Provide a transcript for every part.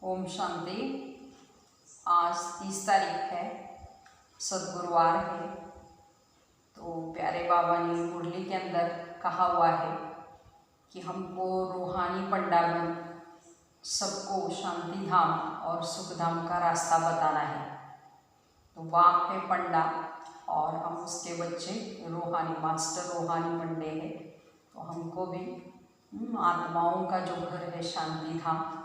ओम शांति। आज 30 तारीख है, सद्गुरुवार है। तो प्यारे बाबा ने मुरली के अंदर कहा हुआ है कि हमको रूहानी पंडागन सबको शांति धाम और सुख धाम का रास्ता बताना है। तो बाप है पंडा और हम उसके बच्चे रूहानी मास्टर, रूहानी पंडे हैं। तो हमको भी आत्माओं का जो घर है शांति धाम,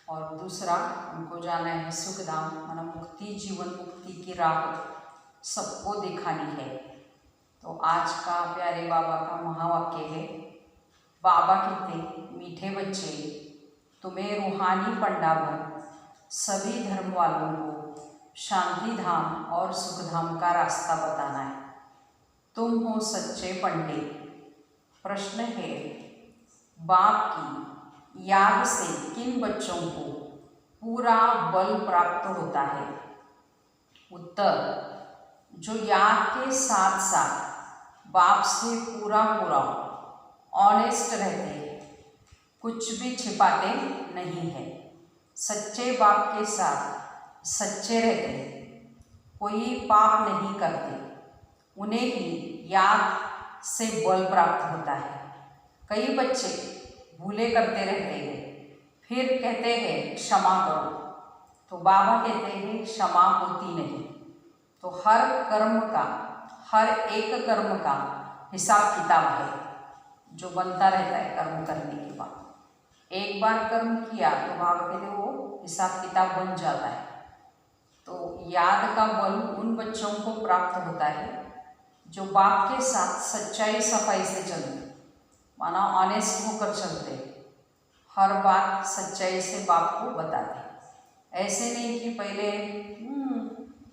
और दूसरा हमको जाना है सुख धाम, माना मुक्ति, जीवन मुक्ति की राह सबको दिखानी है। तो आज का प्यारे बाबा का महावाक्य है। बाबा कहते, मीठे बच्चे, तुम्हें रूहानी पंडा बन सभी धर्म वालों को शांति धाम और सुख धाम का रास्ता बताना है। तुम हो सच्चे पंडे। प्रश्न है, बाप की याद से किन बच्चों को पूरा बल प्राप्त होता है? उत्तर, जो याद के साथ साथ बाप से पूरा ऑनेस्ट रहते हैं, कुछ भी छिपाते नहीं है, सच्चे बाप के साथ सच्चे रहते हैं, कोई पाप नहीं करते, उन्हें ही याद से बल प्राप्त होता है। कई बच्चे भूले करते रहते हैं, फिर कहते हैं क्षमा करो, तो बाबा कहते हैं क्षमा होती नहीं। तो हर एक कर्म का हिसाब किताब है जो बनता रहता है। कर्म करने के बाद एक बार कर्म किया तो बाबा कहते हैं वो हिसाब किताब बन जाता है। तो याद का बल उन बच्चों को प्राप्त होता है जो बाप के साथ सच्चाई सफाई से चलते, माना ऑनेस्ट होकर चलते, हर बात सच्चाई से बाप को बताते। ऐसे नहीं कि पहले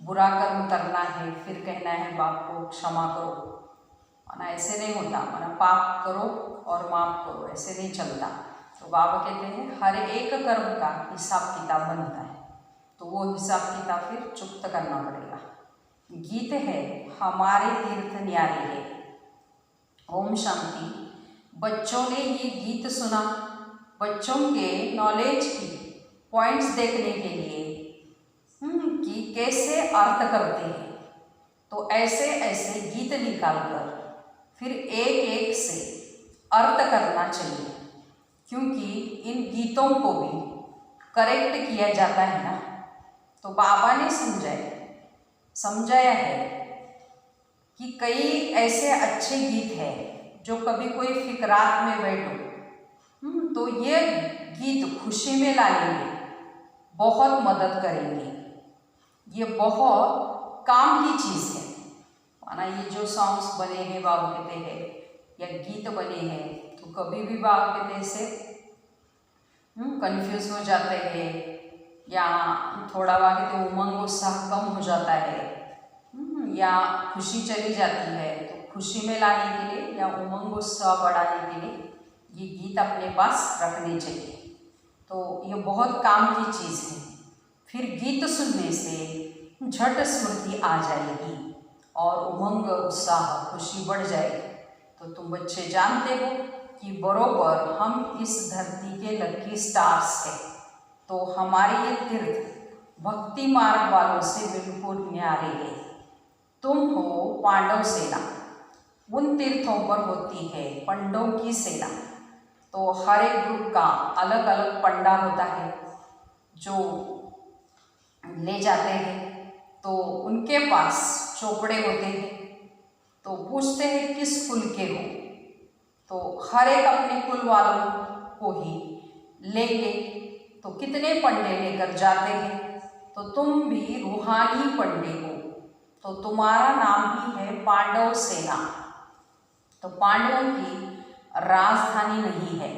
बुरा कर्म करना है फिर कहना है बाप को क्षमा करो, माना ऐसे नहीं होता। माना पाप करो और माफ करो, ऐसे नहीं चलता। तो बाबा कहते हैं हर एक कर्म का हिसाब किताब बनता है, तो वो हिसाब किताब फिर चुकता करना पड़ेगा। गीत है, हमारे तीर्थ न्यारे है। ओम शांति। बच्चों ने ये गीत सुना, बच्चों के नॉलेज की पॉइंट्स देखने के लिए कि कैसे अर्थ करते हैं। तो ऐसे ऐसे गीत निकालकर फिर एक एक से अर्थ करना चाहिए, क्योंकि इन गीतों को भी करेक्ट किया जाता है ना। तो बाबा ने समझाया है कि कई ऐसे अच्छे गीत हैं जो कभी कोई फिक्रात में बैठो तो ये गीत खुशी में लाने में बहुत मदद करेंगे। ये बहुत काम की चीज़ है, माना ये जो सॉन्ग्स बने हैं बाबा कहते हैं या गीत बने हैं, तो कभी भी बाबा कहते हैं से कंफ्यूज हो जाते हैं या थोड़ा बाबा कहते उमंग उत्साह कम हो जाता है या खुशी चली जाती है। तो खुशी में लाने के लिए या उमंग उत्साह बढ़ाने के लिए ये गीत अपने पास रखने चाहिए। तो ये बहुत काम की चीज़ है। फिर गीत सुनने से झट स्मृति आ जाएगी और उमंग उत्साह खुशी बढ़ जाएगी। तो तुम बच्चे जानते हो कि बरोबर हम इस धरती के लकी स्टार्स हैं। तो हमारे ये तीर्थ भक्ति मार्ग वालों से बिल्कुल न्यारे है। तुम हो पांडव सेना, उन तीर्थों पर होती है पंडों की सेना। तो हर एक ग्रुप का अलग अलग पंडा होता है जो ले जाते हैं। तो उनके पास चोपड़े होते हैं, तो पूछते हैं किस कुल के हो। तो हर एक अपने कुल वालों को ही लेंगे। तो कितने पंडे लेकर जाते हैं, तो तुम भी रूहानी पंडे हो, तो तुम्हारा नाम भी है पांडव सेना। तो पांडवों की राजधानी नहीं है,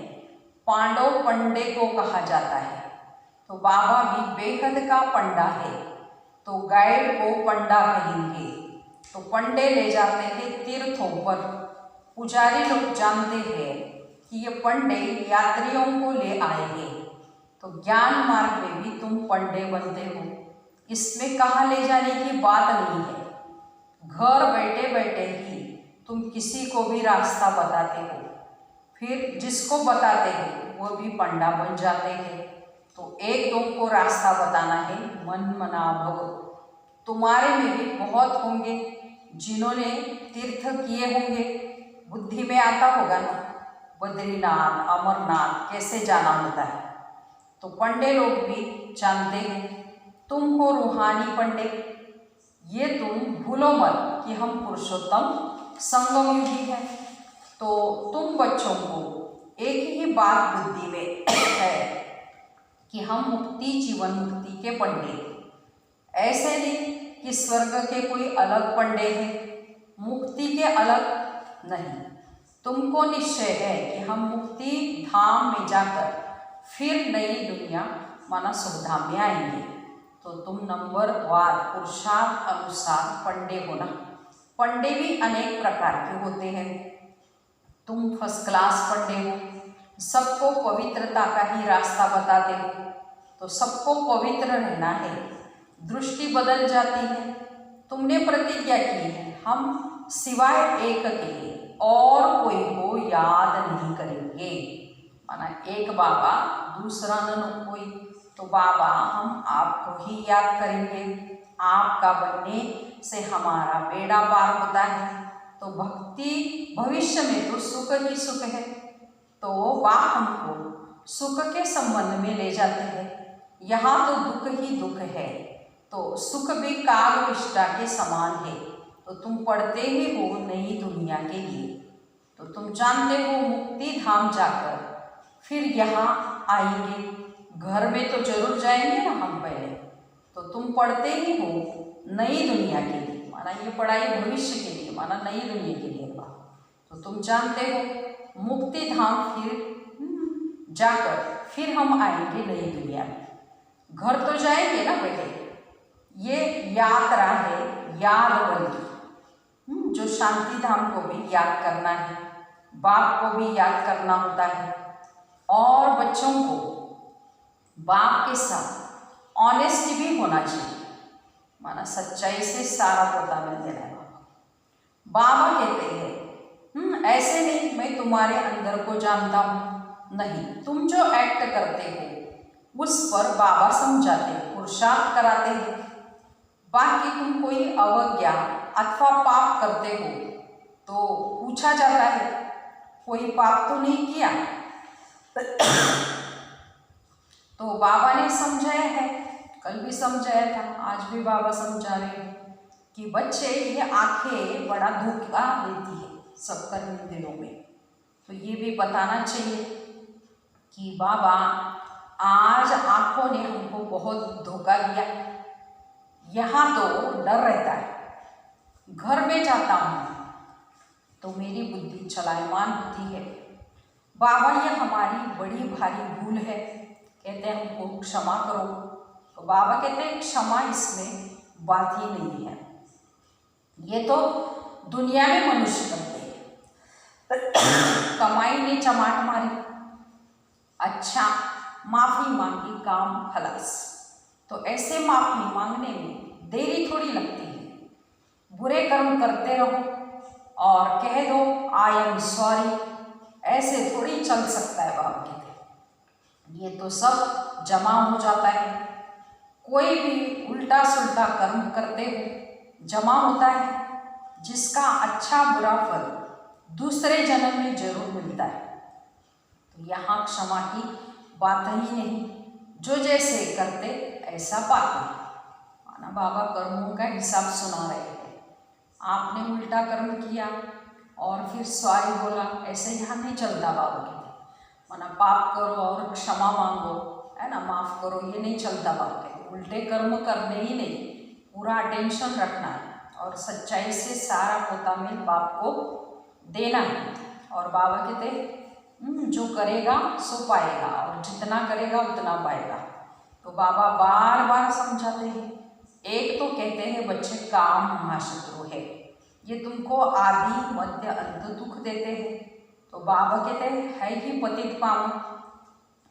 पांडव पंडे को कहा जाता है। तो बाबा भी बेहद का पंडा है, तो गाइड को पंडा कहेंगे। तो पंडे ले जाते हैं तीर्थों पर। पुजारी लोग जानते हैं कि ये पंडे यात्रियों को ले आएंगे। तो ज्ञान मार्ग में भी तुम पंडे बनते हो, इसमें कहाँ ले जाने की बात नहीं है। घर बैठे बैठे ही तुम किसी को भी रास्ता बताते हो, फिर जिसको बताते हो वो भी पंडा बन जाते हैं। तो एक तुमको रास्ता बताना है, मन मना भव। तुम्हारे में भी बहुत होंगे जिन्होंने तीर्थ किए होंगे, बुद्धि में आता होगा ना, बद्रीनाथ अमरनाथ कैसे जाना होता है। तो पंडे लोग भी जानते हैं। तुम हो रूहानी पंडे, ये तुम भूलो मत कि हम पुरुषोत्तम संगम युगी हैं। तो तुम बच्चों को एक ही बात बुद्धि में है कि हम मुक्ति जीवन मुक्ति के पंडे, ऐसे नहीं कि स्वर्ग के कोई अलग पंडे हैं, मुक्ति के अलग नहीं। तुमको निश्चय है कि हम मुक्ति धाम में जाकर फिर नई दुनिया माना सुखधाम में आएंगे। तो तुम नंबर वार पुरुषार्थ अनुसार पंडे हो ना। पंडे भी अनेक प्रकार के होते हैं। तुम फर्स्ट क्लास पंडे हो, सबको पवित्रता का ही रास्ता बताते हो। तो सबको पवित्र रहना है, दृष्टि बदल जाती है। तुमने प्रतिज्ञा की है, हम सिवाय एक के और कोई को याद नहीं करेंगे। माना एक बाबा दूसरा न कोई, तो बाबा हम आपको ही याद करेंगे। आपका बनने से हमारा बेड़ा पार होता है। तो भक्ति भविष्य में तो सुख ही सुख है। तो बाप हमको सुख के संबंध में ले जाते हैं। यहाँ तो दुख ही दुख है, तो सुख भी काल विष्टा के समान है। तो तुम पढ़ते ही हो नई दुनिया के लिए। तो तुम जानते हो मुक्ति धाम जाकर फिर यहाँ आएंगे। घर में तो जरूर जाएंगे ना हम पहले। तो तुम पढ़ते ही हो नई दुनिया के लिए, माना ये पढ़ाई भविष्य के लिए, माना नई दुनिया के लिए। तो तुम जानते हो मुक्ति धाम फिर जाकर फिर हम आएंगे नई दुनिया में। घर तो जाएंगे ना पहले, ये यात्रा है याद बल्कि जो शांति धाम को भी याद करना है, बाप को भी याद करना होता है। और बच्चों को बाप के साथ ऑनेस्टी भी होना चाहिए, माना सच्चाई से सारा पता मिल देना है। बाबा कहते हैं ऐसे नहीं मैं तुम्हारे अंदर को जानता हूँ, नहीं, तुम जो एक्ट करते हो उस पर बाबा समझाते हैं, पुरुषार्थ कराते हैं। बाकी तुम कोई अवज्ञा अथवा पाप करते हो तो पूछा जाता है कोई पाप तो नहीं किया। तो बाबा ने समझाया है, कल भी समझाया था, आज भी बाबा समझा रहे हैं कि बच्चे ये आंखें बड़ा धोखा देती है सब कर्मेंद्रियों में। तो ये भी बताना चाहिए कि बाबा आज आंखों ने हमको बहुत धोखा दिया। यहाँ तो डर रहता है, घर में जाता हूँ तो मेरी बुद्धि चलायमान होती है। बाबा ये हमारी बड़ी भारी भूल है, कहते हैं हमको क्षमा करो। तो बाबा कहते हैं क्षमा इसमें बात ही नहीं है, ये तो दुनिया में मनुष्य करते हैं। कमाई ने चमाट मारी, अच्छा माफ़ी मांगी काम खलास। तो ऐसे माफ़ी मांगने में देरी थोड़ी लगती है। बुरे कर्म करते रहो और कह दो आई एम सॉरी, ऐसे थोड़ी चल सकता है। बाबा कहते हैं ये तो सब जमा हो जाता है। कोई भी उल्टा सुल्टा कर्म करते हो जमा होता है, जिसका अच्छा बुरा फल दूसरे जन्म में जरूर मिलता है। तो यहाँ क्षमा की बात ही नहीं, जो जैसे करते ऐसा पाते। माना बाबा कर्मों का हिसाब सुना रहे हैं। आपने उल्टा कर्म किया और फिर सॉरी बोला, ऐसे यहाँ नहीं चलता। बाबा कहते माना पाप करो और क्षमा मांगो, है ना, माफ़ करो, ये नहीं चलता। बाबा कहते उल्टे कर्म करने ही नहीं, पूरा अटेंशन रखना है और सच्चाई से सारा पोतामेल बाप को देना है। और बाबा कहते जो करेगा सो पाएगा और जितना करेगा उतना पाएगा। तो बाबा बार बार समझाते हैं। एक तो कहते हैं बच्चे काम महाशत्रु है, ये तुमको आदि मध्य अंत दुख देते हैं। तो बाबा कहते हैं है ही पतित पावन,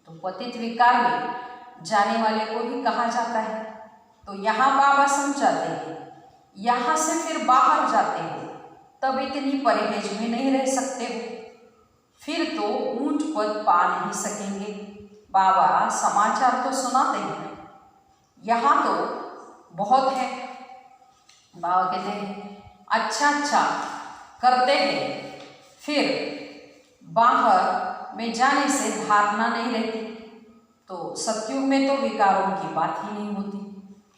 तो पतित विकार में जाने वाले को ही कहा जाता है। तो यहाँ बाबा समझाते हैं, यहाँ से फिर बाहर जाते हो तब इतनी परहेज में नहीं रह सकते हो, फिर तो ऊंच पद पा नहीं सकेंगे। बाबा समाचार तो सुनाते हैं, यहाँ तो बहुत है। बाबा कहते हैं अच्छा अच्छा करते हैं, फिर बाहर में जाने से धारणा नहीं रहती। तो सतयुग में तो विकारों की बात ही नहीं होती।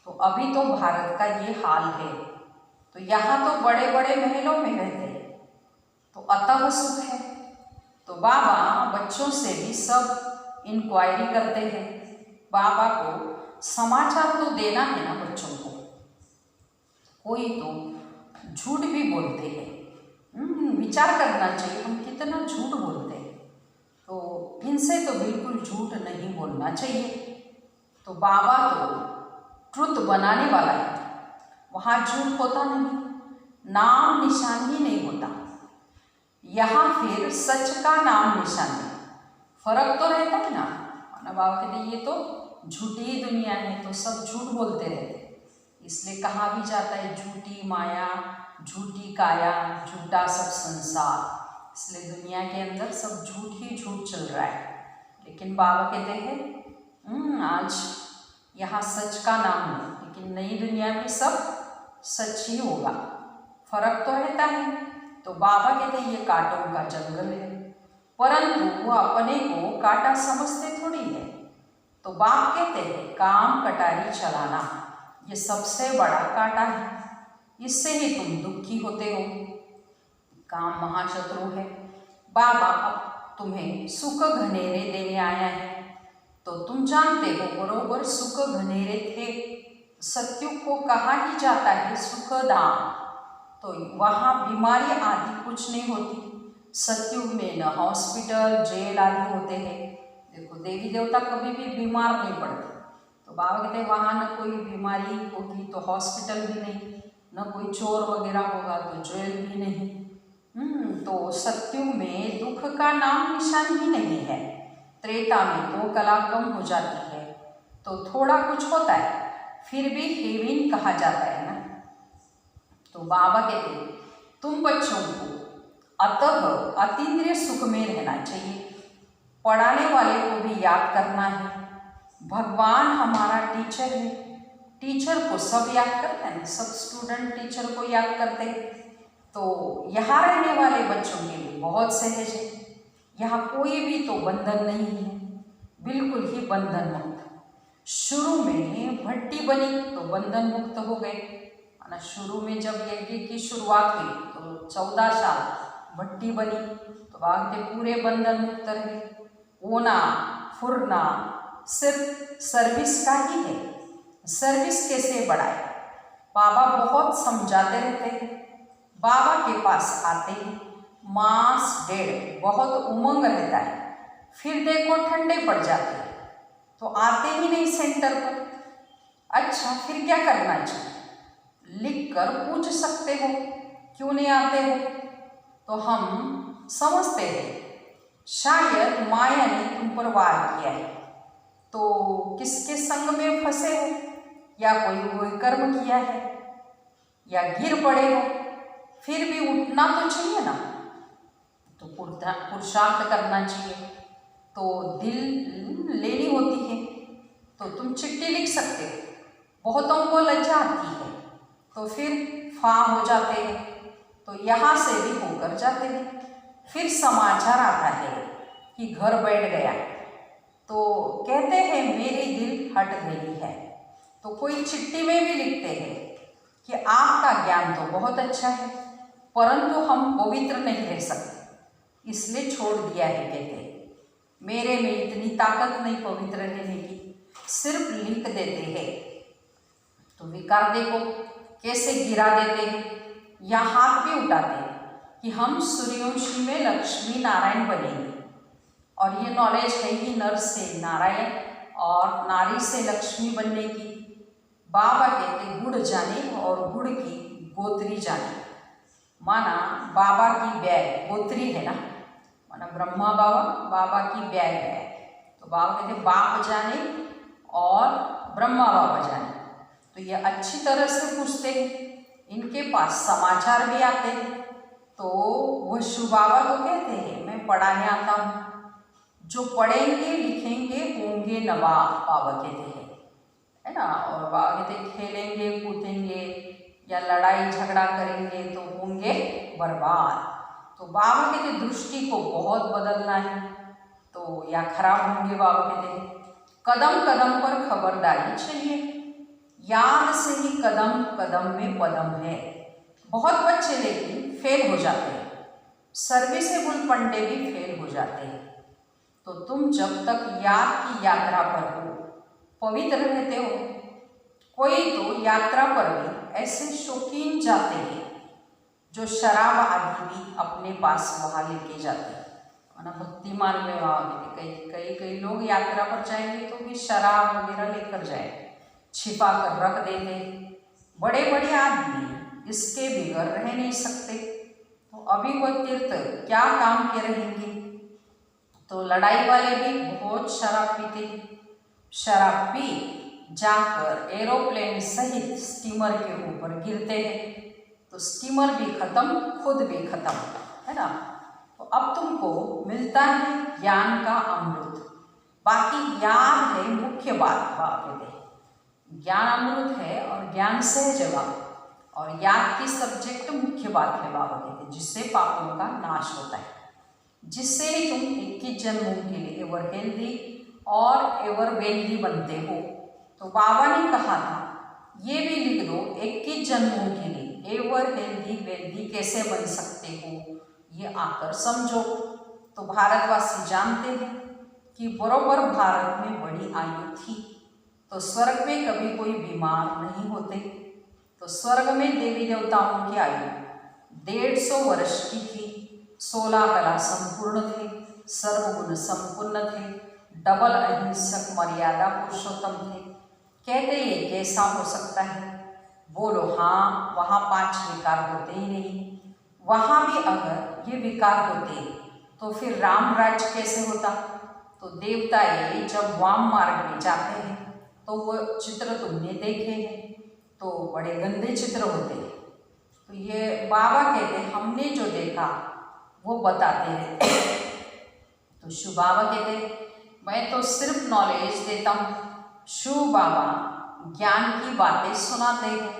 तो अभी तो भारत का ये हाल है। तो यहाँ तो बड़े बड़े महलों में रहते हैं, तो अतः सुख है। तो बाबा बच्चों से भी सब इंक्वायरी करते हैं। बाबा को समाचार तो देना है ना बच्चों को। कोई तो झूठ भी बोलते हैं। विचार करना चाहिए हम कितना झूठ बोलते हैं। तो इनसे तो बिल्कुल झूठ नहीं बोलना चाहिए। तो बाबा तो ट्रुथ बनाने वाला है, वहाँ झूठ होता नहीं, नाम निशान ही नहीं होता। यहाँ फिर सच का नाम निशान है। फर्क तो रहता है ना। बाबा कहते हैं ये तो झूठी दुनिया है, तो सब झूठ बोलते रहते। इसलिए कहा भी जाता है झूठी माया, झूठी काया, झूठा सब संसार। इसलिए दुनिया के अंदर सब झूठ ही झूठ चल रहा है। लेकिन बाबा कहते हैं आज यहाँ सच का नाम है, लेकिन नई दुनिया में सब सच ही होगा। फर्क तो रहता है। तो बाबा कहते हैं ये कांटों का जंगल है, परंतु वो अपने को कांटा समझते थोड़ी है। तो बाप कहते हैं काम कटारी चलाना ये सबसे बड़ा कांटा है, इससे ही तुम दुखी होते हो। काम महाशत्रु है। बाबा अब तुम्हें सुख घनेरे देने आया है। तो तुम जानते हो बरोबर सुख घनेरे थे। सत्युग को कहा ही जाता है सुखधाम। तो वहाँ बीमारी आदि कुछ नहीं होती। सतयुग में न हॉस्पिटल जेल आदि होते हैं। देखो देवी देवता कभी भी बीमार नहीं पड़ते। तो बाबा कहते हैं वहाँ न कोई बीमारी होगी तो हॉस्पिटल भी नहीं, न कोई चोर वगैरह होगा तो जेल भी नहीं। तो सतयुग में दुख का नाम निशान ही नहीं है। त्रेता में तो कला कम हो जाती है, तो थोड़ा कुछ होता है, फिर भी हेविन कहा जाता है ना। तो बाबा कहते हैं तुम बच्चों को अतः अतीन्द्रिय सुख में रहना चाहिए। पढ़ाने वाले को भी याद करना है। भगवान हमारा टीचर है। टीचर को सब याद करते हैं, सब स्टूडेंट टीचर को याद करते हैं। तो यहाँ रहने वाले बच्चों के लिए बहुत सहज है। यहाँ कोई भी तो बंधन नहीं है, बिल्कुल ही बंधन मुक्त। शुरू में भट्टी बनी तो बंधन मुक्त हो गए। शुरू में जब यज्ञ की शुरुआत हुई तो 14 साल भट्टी बनी, तो बाद में पूरे बंधन मुक्त रहे। ओना फुरना सिर्फ सर्विस का ही है। सर्विस कैसे बढ़ाए, बाबा बहुत समझाते रहते हैं। बाबा के पास आते ही मास डेढ़ बहुत उमंग रहता है, फिर देखो ठंडे पड़ जाते हैं तो आते ही नहीं सेंटर पर। अच्छा फिर क्या करना चाहिए, लिख कर पूछ सकते हो क्यों नहीं आते हो। तो हम समझते हैं शायद माया ने तुम पर वार किया है, तो किसके संग में फंसे हो, या कोई कर्म किया है, या गिर पड़े हो। फिर भी उठना तो चाहिए ना, तो पुरुषार्थ करना चाहिए। तो दिल लेनी होती है, तो तुम चिट्ठी लिख सकते हो। बहुतों को लज्जा आती है तो फिर फा हो जाते हैं, तो यहाँ से भी होकर जाते हैं। फिर समाचार आता है कि घर बैठ गया, तो कहते हैं मेरी दिल हट गई है। तो कोई चिट्ठी में भी लिखते हैं कि आपका ज्ञान तो बहुत अच्छा है, परंतु हम पवित्र नहीं रह सकते, इसलिए छोड़ दिया है। कहते हैं मेरे में इतनी ताकत नहीं पवित्र रहने की, सिर्फ लिख देते हैं। तो विकार देखो कैसे गिरा देते हैं, या हाथ भी उठाते हैं कि हम सूर्यवंशी में लक्ष्मी नारायण बनेंगे। और ये नॉलेज है ही नर से नारायण और नारी से लक्ष्मी बनने की। बाबा कहते गुड़ जाने और गुड़ की गोत्री जाने। माना बाबा की बैग गोत्री है ना, माना ब्रह्मा बाबा, बाबा की बैग है। तो बाबा कहते बाप जाने और ब्रह्मा बाबा जाने। तो ये अच्छी तरह से पूछते हैं, इनके पास समाचार भी आते हैं। तो वह शिव बाबा तो कहते हैं मैं पढ़ाने आता हूँ, जो पढ़ेंगे लिखेंगे होंगे नवाब, बाबा कहते हैं, है ना। और बाबा कहते हैं खेलेंगे कूदेंगे या लड़ाई झगड़ा करेंगे तो होंगे बर्बाद। तो बाबा कहते दृष्टि को बहुत बदलना है तो या खराब होंगे। बाबा कहते हैं कदम कदम पर खबरदारी चाहिए, याद से ही कदम कदम में पदम है। बहुत बच्चे लेकिन फेल हो जाते हैं, सर्विसेबल पंडे भी फेल हो जाते हैं। तो तुम जब तक याद की यात्रा पर हो पवित्र रहते हो। कोई तो यात्रा पर भी ऐसे शौकीन जाते हैं जो शराब आदि भी अपने पास वहाँ लेके जाते हैं, ना भक्ति मार्ग में वहाँ कई लोग यात्रा पर जाएंगे तो भी शराब वगैरह लेकर जाए, छिपा कर रख देते। बड़े बड़े आदमी इसके बिगड़ रह नहीं सकते, तो अभी वह तीर्थ क्या काम के रहेंगे। तो लड़ाई वाले भी बहुत शराब पीते, शराब पी जाकर एरोप्लेन सहित स्टीमर के ऊपर गिरते हैं, तो स्टीमर भी खत्म, खुद भी खत्म, है ना। तो अब तुमको मिलता है ज्ञान का अमृत, बाकी याद है मुख्य बात। बाबा ज्ञान अमृत है और ज्ञान सहजवा, और याद की सब्जेक्ट मुख्य बात है। बाबा कहते हैं जिससे पापों का नाश होता है, जिससे ही तुम 21 जन्मों के लिए एवर हेल्दी और एवर वेल्दी बनते हो। तो बाबा ने कहा था ये भी लिख दो 21 जन्मों के लिए एवर हेल्दी वेल्दी कैसे बन सकते हो, ये आकर समझो। तो भारतवासी जानते हैं कि बरोबर भारत में बड़ी आयु थी, तो स्वर्ग में कभी कोई बीमार नहीं होते। तो स्वर्ग में देवी देवताओं की आयु 150 वर्ष की थी, 16 कला संपूर्ण थे, सर्वगुण संपूर्ण थे, डबल अहिंसक मर्यादा पुरुषोत्तम थे। कहते ये कैसा हो सकता है? बोलो हाँ, वहाँ 5 विकार होते ही नहीं। वहाँ भी अगर ये विकार होते तो फिर राम राज्य कैसे होता? तो देवता ये जब वाम मार्ग में जाते हैं तो वो चित्र तुमने देखे हैं, तो बड़े गंदे चित्र होते हैं। तो ये बाबा कहते हैं हमने जो देखा वो बताते हैं। तो शिव बाबा कहते हैं मैं तो सिर्फ नॉलेज देता हूँ, शिव बाबा ज्ञान की बातें सुनाते हैं,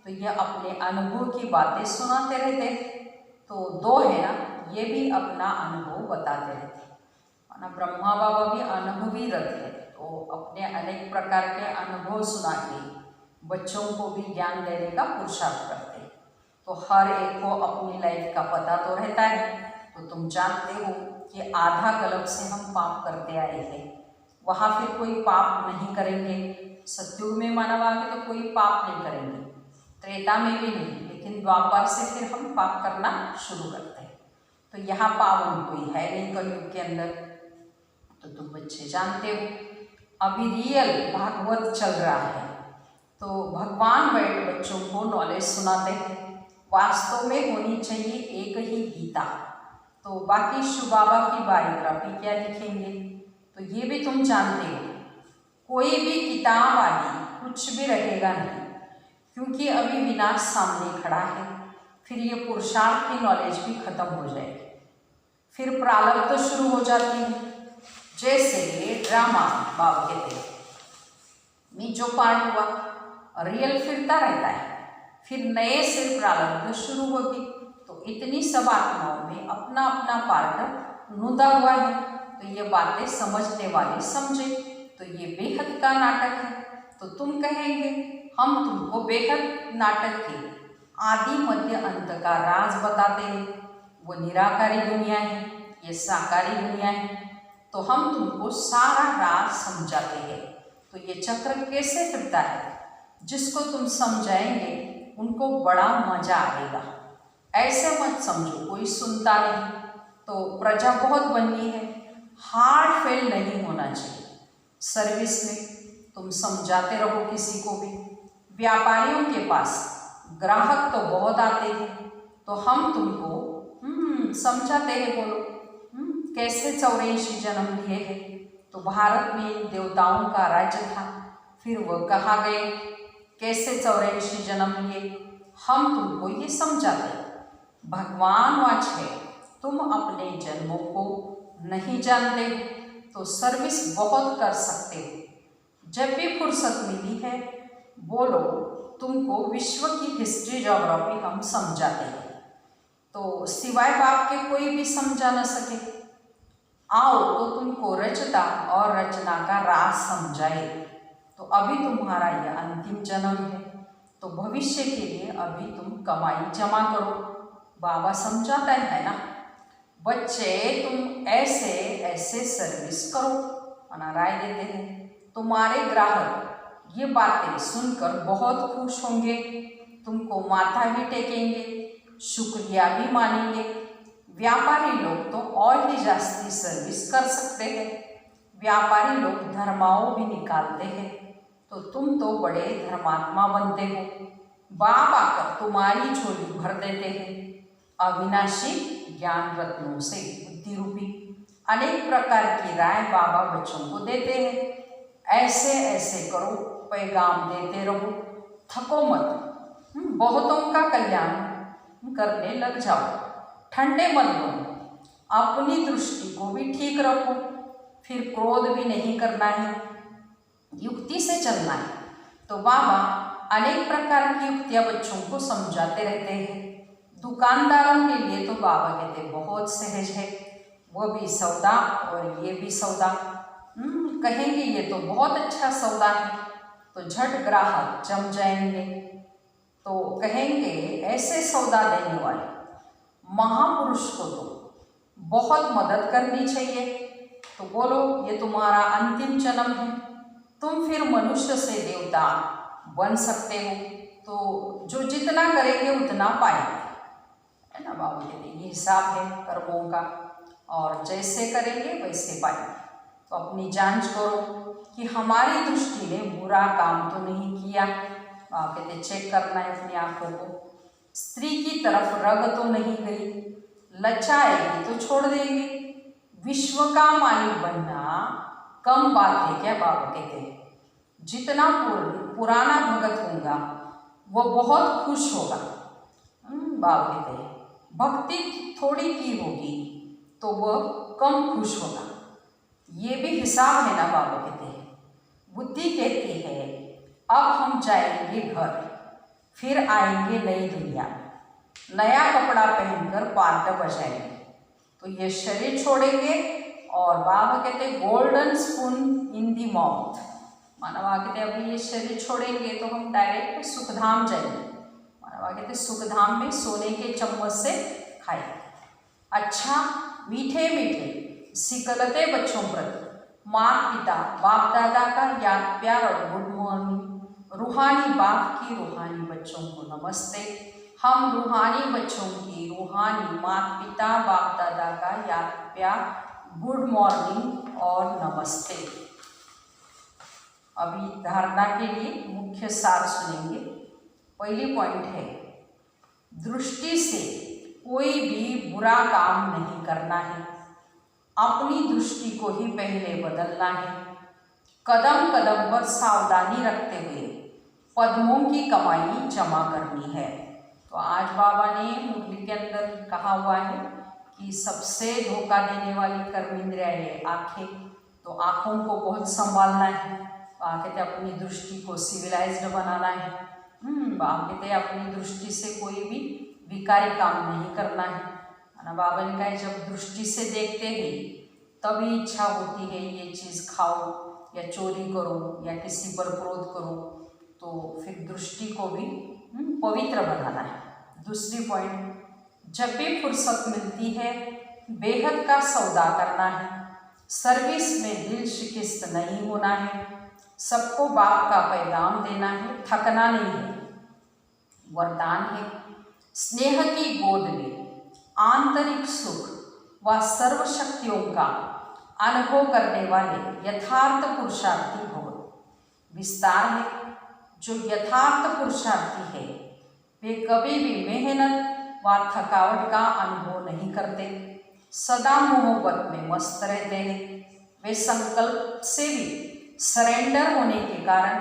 तो ये अपने अनुभव की बातें सुनाते रहते हैं। तो 2 है ना, ये भी अपना अनुभव बताते रहते हैं, ना। ब्रह्मा बाबा भी अनुभवी रहते हैं, तो अपने अनेक प्रकार के अनुभव सुना के बच्चों को भी ज्ञान देने का पुरुषार्थ करते हैं। तो हर एक को अपनी लाइफ का पता तो रहता है। तो तुम जानते हो कि आधा कल्प से हम पाप करते आए हैं, वहाँ फिर कोई पाप नहीं करेंगे। सतयुग में मानव आगे तो कोई पाप नहीं करेंगे, त्रेता में भी नहीं, लेकिन द्वापर से फिर हम पाप करना शुरू करते हैं। तो यहाँ पावन कोई है नहीं कलयुग के अंदर। तो तुम बच्चे जानते हो अभी रियल भागवत चल रहा है, तो भगवान बैठ बच्चों को नॉलेज सुनाते हैं। वास्तव में होनी चाहिए एक ही गीता। तो बाकी शिव बाबा की बायोग्राफी क्या लिखेंगे, तो ये भी तुम जानते हो कोई भी किताब आदि कुछ भी रहेगा नहीं, क्योंकि अभी विनाश सामने खड़ा है। फिर ये पुरुषार्थ की नॉलेज भी खत्म हो जाएगी, फिर प्रारब्ध शुरू हो जाती है। जैसे ड्रामा बाबा कहते हैं में जो पार्ट हुआ रियल फिरता रहता है, फिर नए से प्रारब्ध शुरू होगी। तो इतनी सब आत्माओं में अपना अपना पार्ट नुदा हुआ है, तो ये बातें समझने वाले समझे। तो ये बेहद का नाटक है। तो तुम कहेंगे हम तुमको बेहद नाटक के आदि मध्य अंत का राज बताते हैं, वो निराकारी दुनिया है, ये साकारी दुनिया है। तो हम तुमको सारा राज समझाते हैं। तो ये चक्र कैसे फिरता है, जिसको तुम समझाएंगे उनको बड़ा मजा आएगा। ऐसे मत समझो कोई सुनता नहीं। तो प्रजा बहुत बननी है, हार्ड फेल नहीं होना चाहिए। सर्विस में तुम समझाते रहो किसी को भी। व्यापारियों के पास ग्राहक तो बहुत आते हैं, तो हम तुमको समझाते हैं। बोलो कैसे 84 जन्म लिए हैं। तो भारत में देवताओं का राज्य था, फिर वह कहाँ गए, कैसे 84 जन्म लिए, हम तुमको ये समझाते हैं। भगवान वाच है, तुम अपने जन्मों को नहीं जानते, तो सर्विस बहुत कर सकते हो। जब भी फुर्सत मिली है बोलो, तुमको विश्व की हिस्ट्री ज्योग्राफी हम समझाते हैं। तो सिवाय बाप के कोई भी समझा न सके, आओ तो तुमको रचता और रचना का राज समझाए। तो अभी तुम्हारा यह अंतिम जन्म है, तो भविष्य के लिए अभी तुम कमाई जमा करो। बाबा समझाता है ना, बच्चे तुम ऐसे ऐसे सर्विस करो, मना राय देते हैं। तुम्हारे ग्राहक ये बातें सुनकर बहुत खुश होंगे, तुमको माथा भी टेकेंगे, शुक्रिया भी मानेंगे। व्यापारी लोग तो और ही जास्ती सर्विस कर सकते हैं, व्यापारी लोग धर्माओं भी निकालते हैं, तो तुम तो बड़े धर्मात्मा बनते हो। बाप आकर तुम्हारी झोली भर देते हैं अविनाशी ज्ञान रत्नों से, बुद्धि रूपी अनेक प्रकार की राय बाबा बच्चों को देते हैं। ऐसे ऐसे करो, पैगाम देते रहो, थको मत, बहुतों का कल्याण करने लग जाओ, ठंडे मत बनो, अपनी दृष्टि को भी ठीक रखो, फिर क्रोध भी नहीं करना है, युक्ति से चलना है। तो बाबा अनेक प्रकार की युक्तियां बच्चों को समझाते रहते हैं। दुकानदारों के लिए तो बाबा कहते बहुत सहज है, वो भी सौदा और ये भी सौदा, कहेंगे ये तो बहुत अच्छा सौदा है, तो झट ग्राहक जम जाएंगे। तो कहेंगे ऐसे सौदा देने वाले महापुरुष को तो बहुत मदद करनी चाहिए। तो बोलो ये तुम्हारा अंतिम जन्म है, तुम फिर मनुष्य से देवता बन सकते हो, तो जो जितना करेंगे उतना पाएंगे, है ना। बाबा कहते ये हिसाब है कर्मों का, और जैसे करेंगे वैसे पाएंगे। तो अपनी जांच करो कि हमारी दृष्टि ने बुरा काम तो नहीं किया। बाबा कहते चेक करना है अपनी आंखों को, स्त्री की तरफ रग तो नहीं गई, लचाएगी तो छोड़ देंगे। विश्व का मालिक बनना कम बात है क्या। बाबा कहते हैं जितना पुराना भगत होगा वो बहुत खुश होगा। बाबा कहते हैं भक्ति थोड़ी की होगी तो वह कम खुश होगा। ये भी हिसाब है ना। बाबा कहते हैं बुद्धि कहती है अब हम जाएंगे घर, फिर आएंगे नई दुनिया, नया कपड़ा पहनकर पार्ट बजाएंगे। तो ये शरीर छोड़ेंगे और बाबा कहते golden spoon in the mouth, मानवा कहते अभी ये शरीर छोड़ेंगे तो हम डायरेक्ट सुखधाम जाएंगे। मानवा कहते सुखधाम में सोने के चम्मच से खाएंगे। अच्छा मीठे मीठे सिकलते बच्चों प्रति माता पिता बाप दादा का याद प्यार और गुड मॉर्निंग। रूहानी बाप की रूहानी बच्चों को नमस्ते। हम रूहानी बच्चों की रूहानी माता पिता बाप दादा का याद प्यार गुड मॉर्निंग और नमस्ते। अभी धारणा के लिए मुख्य सार सुनेंगे। पहली पॉइंट है दृष्टि से कोई भी बुरा काम नहीं करना है, अपनी दृष्टि को ही पहले बदलना है। कदम कदम पर सावधानी रखते हुए पद्मों की कमाई जमा करनी है। तो आज बाबा ने मुरली के अंदर कहा हुआ है कि सबसे धोखा देने वाली कर्मेंद्रिया है आँखें, तो आँखों को बहुत संभालना है। बाबा कहते अपनी दृष्टि को सिविलाइज्ड बनाना है। बाबा कहते अपनी दृष्टि से कोई भी विकारी काम नहीं करना है ना। बाबा ने कहा जब दृष्टि से देखते हैं तभी इच्छा होती है ये चीज़ खाओ या चोरी करो या किसी पर क्रोध करो, तो फिर दृष्टि को भी पवित्र बनाना है। दूसरी पॉइंट, जब भी फुर्सत मिलती है बेहद का सौदा करना है, सर्विस में दिल शिकस्त नहीं होना है, सबको बाप का पैगाम देना है, थकना नहीं है। वरदान है स्नेह की गोद में आंतरिक सुख व सर्वशक्तियों का अनुभव करने वाले यथार्थ पुरुषार्थी भव। विस्तार है जो यथार्थ पुरुषार्थी है वे कभी भी मेहनत व थकावट का अनुभव नहीं करते, सदा मोहब्बत में मस्त रहते हैं। वे संकल्प से भी सरेंडर होने के कारण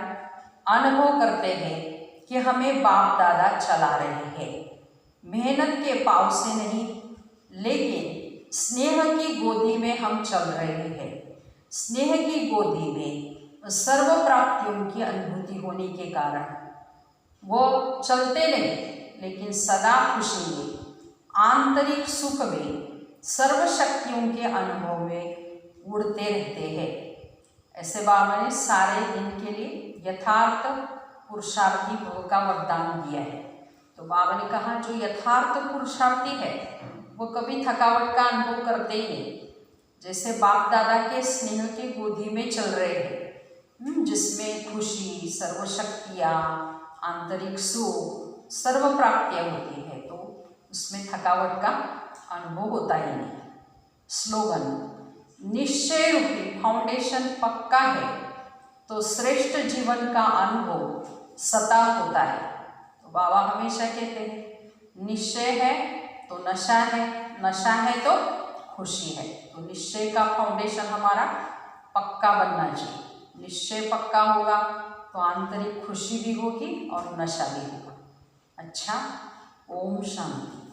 अनुभव करते हैं कि हमें बाप दादा चला रहे हैं, मेहनत के पाव से नहीं लेकिन स्नेह की गोदी में हम चल रहे हैं। स्नेह की गोदी में सर्व प्राप्तियों की अनुभूति होने के कारण वो चलते नहीं, लेकिन सदा खुशी में, आंतरिक सुख में, सर्व शक्तियों के अनुभव में उड़ते रहते हैं। ऐसे बाबा ने सारे दिन के लिए यथार्थ पुरुषार्थी भव का वरदान दिया है। तो बाबा ने कहा जो यथार्थ पुरुषार्थी है वो कभी थकावट का अनुभव करते ही नहीं। जैसे बाप दादा के स्नेह के गोदी में चल रहे हैं, जिसमें खुशी, सर्वशक्तियाँ, आंतरिक सुख, सर्व प्राप्तियाँ होती है, तो उसमें थकावट का अनुभव होता ही नहीं। स्लोगन, निश्चय रूपी फाउंडेशन पक्का है तो श्रेष्ठ जीवन का अनुभव सदा होता है। तो बाबा हमेशा कहते हैं निश्चय है तो नशा है, नशा है तो खुशी है। तो निश्चय का फाउंडेशन हमारा पक्का बनना चाहिए। निश्चय पक्का होगा तो आंतरिक खुशी भी होगी और नशा भी होगा। अच्छा, ओम शांति।